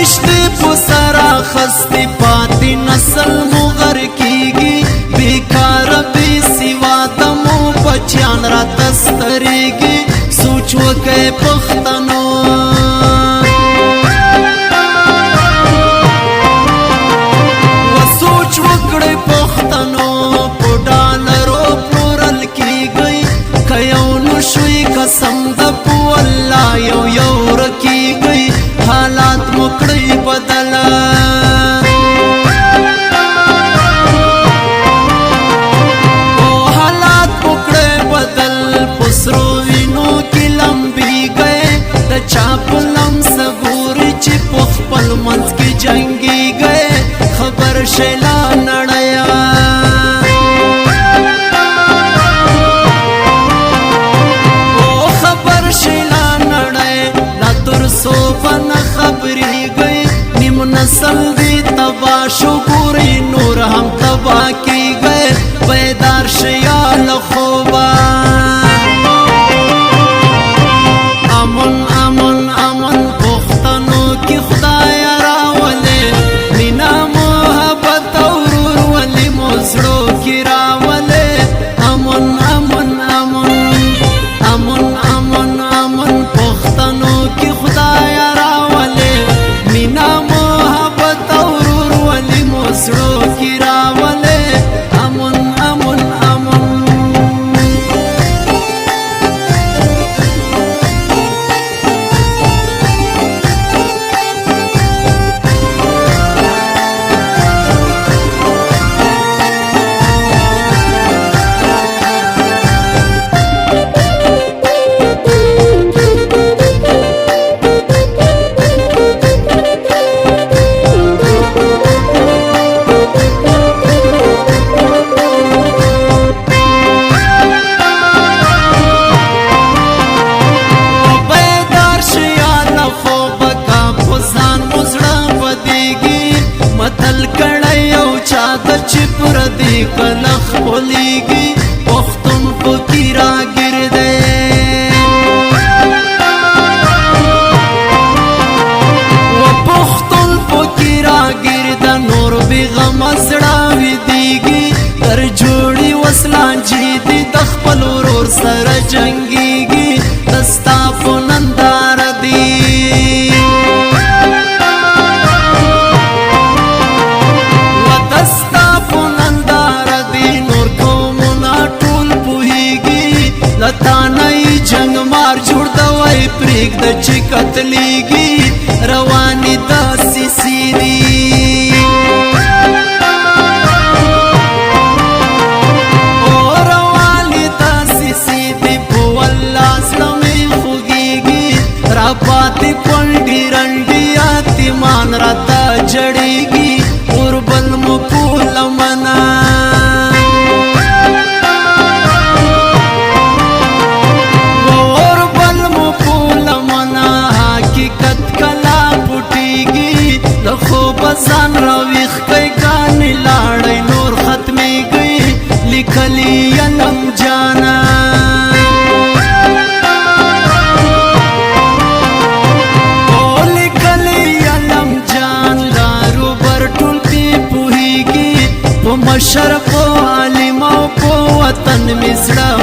رشتے پسرا خستی پاتی نسل مغر کیگی بیکار بی سوا دمو بچیان را تستریگی سوچ وکے پختنو و سوچ وکڑے پختنو پو ڈالرو پلورل کی گئی کیو نشوی قسم دپو اللہ یو یو رکی گئی حالات مکڑی بدلا او حالات مکڑے بدل پسرو وینو کی لمبی گئے دا چاپ لم سگوری چی پخ پل منز کی جنگی گئے خبر شیلا نڑیا او خبر شیلا نڑے لا ترسو بن خبری گئی نیم نسل دی تبا شکوری نور ہم تبا کی گئے بیدار شیال خوبا امن امن امن پختنو کی خدای راولے مینا محبت اورور ولی مزڑو کی راولے امن امن امن امن امن امن پختنو کی خدای راولے مینا محبت اورور ولی مزڑو کی راولے امن امن امن چپر دی کلخ بولیگی پختون پکی را گردے و پختون پکی را گرد نور بی غم سڑاوی دیگی در جوڑی وصلان جیدی دخپل ورور سر جنگیگی دستا پنندار دی لتانای جنگ مار جوړ دوای پریک د چی قتلیگی روانی داسی سیدی او روانی داسی سیدی پو اللہ سلمی خوگیگی را پاتی پنڈی رنڈی آتی مان را تا جڑیگی اور بل مپول منا بزان رویخ کئی گانی لاڑی نور ختمی گئی لکھلی علم جانا او لکھلی علم جان لارو بر ٹول پی پوہی گی پو مشرق و عالم و پو وطن مزڑا